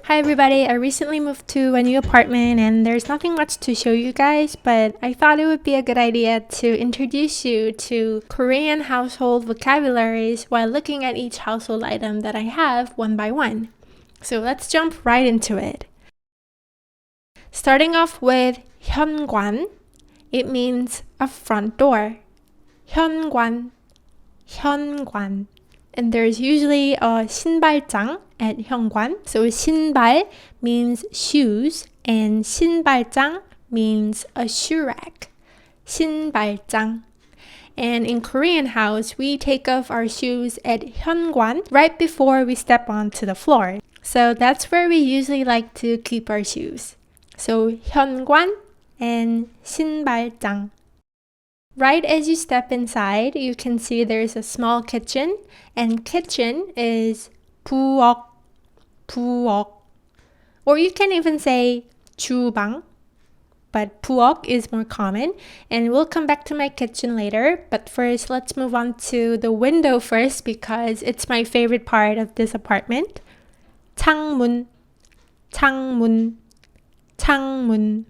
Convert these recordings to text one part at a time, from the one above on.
Hi everybody, I recently moved to a new apartment and there's nothing much to show you guys, but I thought it would be a good idea to introduce you to Korean household vocabularies while looking at each household item that I have one by one. So let's jump right into it. Starting off with Hyungwon, it means a front door. Hyungwon, Hyungwon. And there's usually a 신발장 at Hyungwon. So 신발 means shoes and 신발장 means a shoe rack. 신발장. And in Korean house, we take off our shoes at Hyungwon right before we step onto the floor. So that's where we usually like to keep our shoes. So Hyungwon and 신발장. Right as you step inside, you can see there's a small kitchen, and kitchen is 부엌, 부엌. Or you can even say 주방, but 부엌 is more common, and we'll come back to my kitchen later. But first, let's move on to the window first because it's my favorite part of this apartment. 창문, 창문, 창문.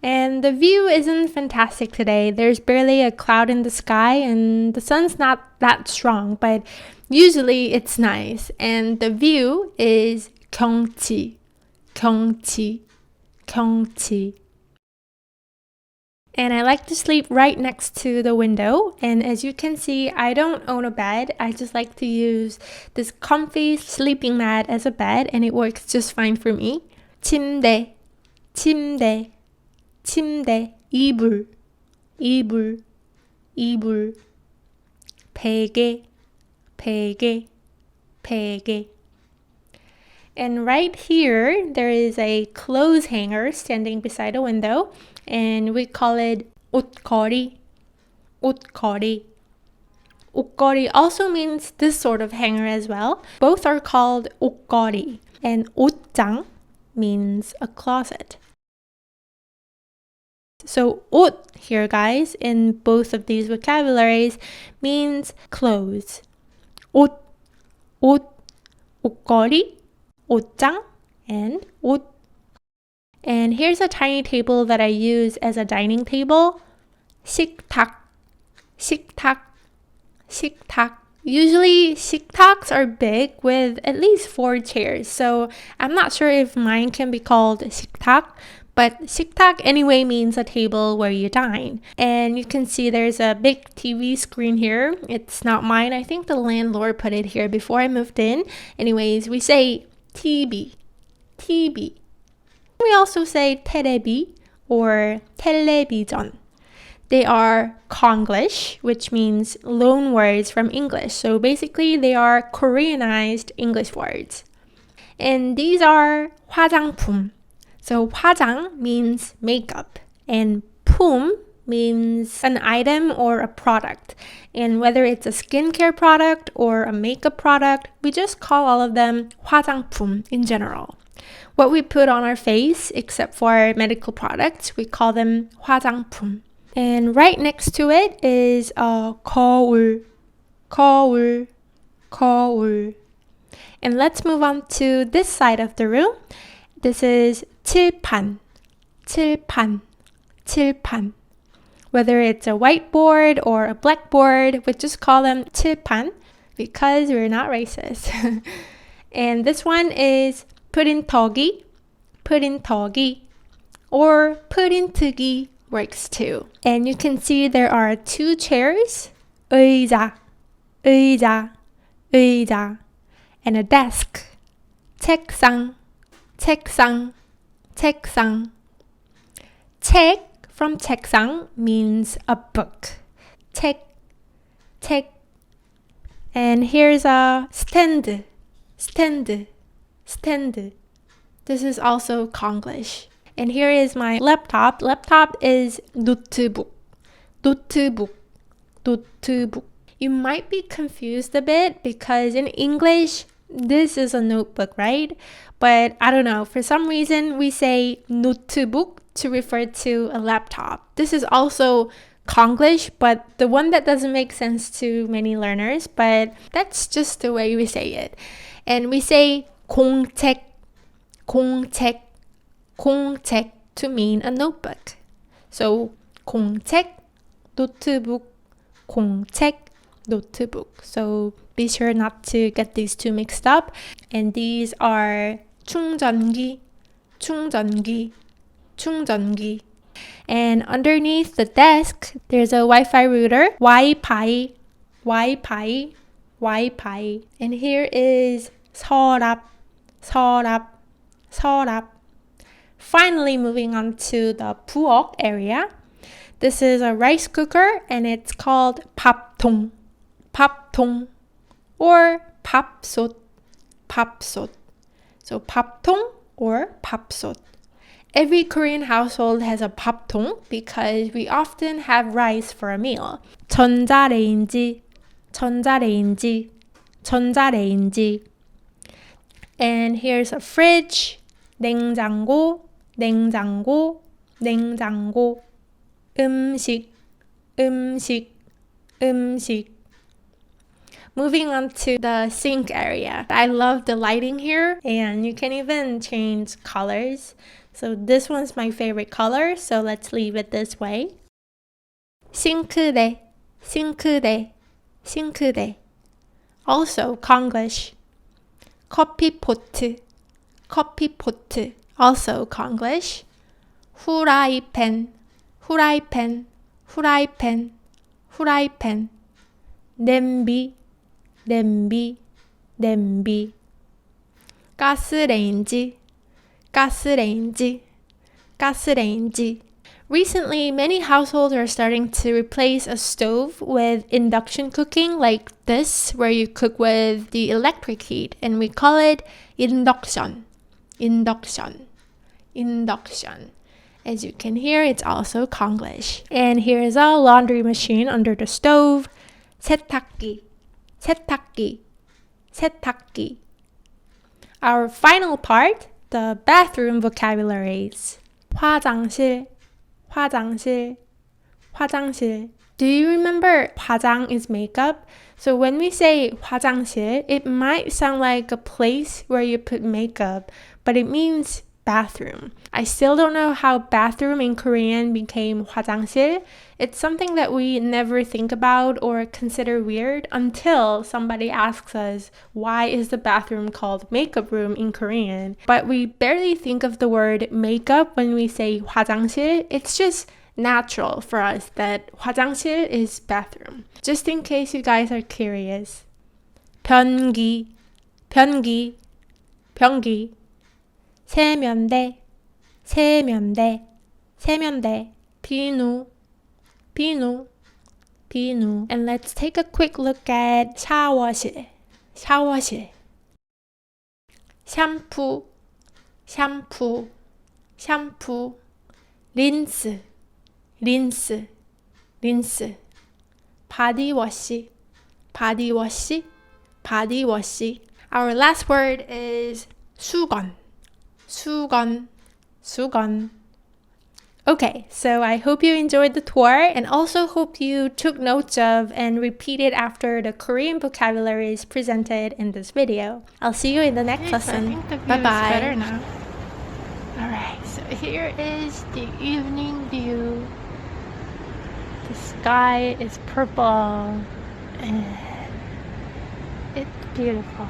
And the view isn't fantastic today. There's barely a cloud in the sky and the sun's not that strong, but usually it's nice. And the view is 경치, 경치, 경치. And I like to sleep right next to the window. And as you can see, I don't own a bed. I just like to use this comfy sleeping mat as a bed, and it works just fine for me. 침대, 침대. 침대, 이불, 이불, 이불, 베개, 베개, 베개. And right here, there is a clothes hanger standing beside a window, and we call it 옷걸이, 옷걸이. 옷걸이 also means this sort of hanger as well. Both are called 옷걸이, and 옷장 means a closet. So 옷 here, guys, in both of these vocabularies means clothes. 옷, 옷, 옷걸이, 옷장, and 옷. And here's a tiny table that I use as a dining table. 식탁, 식탁, 식탁. Usually 식탁s are big with at least 4 chairs. So I'm not sure if mine can be called 식탁. But 식탁 anyway means a table where you dine. And you can see there's a big TV screen here. It's not mine. I think the landlord put it here before I moved in. Anyways, we say TV, TV. We also say 테레비 or 텔레비전. They are Konglish, which means loan words from English. So basically, they are Koreanized English words. And these are 화장품. So 화장 means makeup, and 품 means an item or a product. And whether it's a skincare product or a makeup product, we just call all of them 화장품 in general. What we put on our face, except for medical products, we call them 화장품. And right next to it is 거울, 거울, 거울. And let's move on to this side of the room. This is 칠판, 칠판, 칠판. Whether it's a whiteboard or a blackboard, we just call them 칠판 because we're not racist. And this one is 프린터기, 프린터기, or 프린트기 works too. And you can see there are 2 chairs, 의자, 의자, 의자, and a desk, 책상, 책상, 책상. 책 from 책상 means a book. 책, 책. And here's a stand, stand, stand. This is also Konglish. And here is my laptop. Laptop is 노트북, 노트북, 노트북. You might be confused a bit because in English, this is a notebook, right? But I don't know, for some reason we say 노트북 to refer to a laptop. This is also Konglish, but the one that doesn't make sense to many learners, but that's just the way we say it. And we say 공책, 공책, 공책 to mean a notebook. So 공책, notebook, 공책, notebook. So be sure not to get these two mixed up. And these are 충전기, 충전기, 충전기. And underneath the desk, there's a Wi-Fi router, Wi-Fi, Wi-Fi, Wi-Fi. And here is 서랍, 서랍, 서랍. Finally, moving on to the 부엌 area. This is a rice cooker and it's called 밥통, 밥통, or 밥솥, 밥솥. So 밥통 or 밥솥. Every Korean household has a 밥통 because we often have rice for a meal. 전자레인지, 전자레인지, 전자레인지. And here's a fridge, 냉장고, 냉장고, 냉장고. 음식, 음식, 음식. Moving on to the sink area. I love the lighting here and you can even change colors. So this one's my favorite color, so let's leave it this way. 싱크대, 싱크대, 싱크대. Also Konglish. 커피포트, 커피포트. Also Konglish. 후라이팬, 후라이팬, 후라이팬, 후라이팬. 냄비, 냄비, 냄비. 가스레인지, 가스레인지, 가스레인지. Recently, many households are starting to replace a stove with induction cooking like this, where you cook with the electric heat, and we call it induction, induction, induction. As you can hear, it's also Konglish. And here's a laundry machine under the stove. 세탁기, 세탁기, 세탁기. Our final part, the bathroom vocabularies. 화장실, 화장실, 화장실. Do you remember 화장 is makeup? So when we say 화장실, it might sound like a place where you put makeup, but it means bathroom. I still don't know how bathroom in Korean became 화장실. It's something that we never think about or consider weird until somebody asks us, why is the bathroom called makeup room in Korean? But we barely think of the word makeup when we say 화장실. It's just natural for us that 화장실 is bathroom. Just in case you guys are curious. 변기, 변기, 변기. 세면대, 세면대, 세면대. 비누, 비누, 비누. And let's take a quick look at 샤워실, 샤워실. 샴푸, 샴푸, 샴푸. 린스, 린스, 린스. 바디워시, 바디워시, 바디워시. Our last word is 수건, 수건, 수건. Okay, so I hope you enjoyed the tour and also hope you took notes of and repeated after the Korean vocabularies presented in this video. I'll see you in the next lesson. Bye-bye. Better now. Alright, so here is the evening view. The sky is purple and it's beautiful.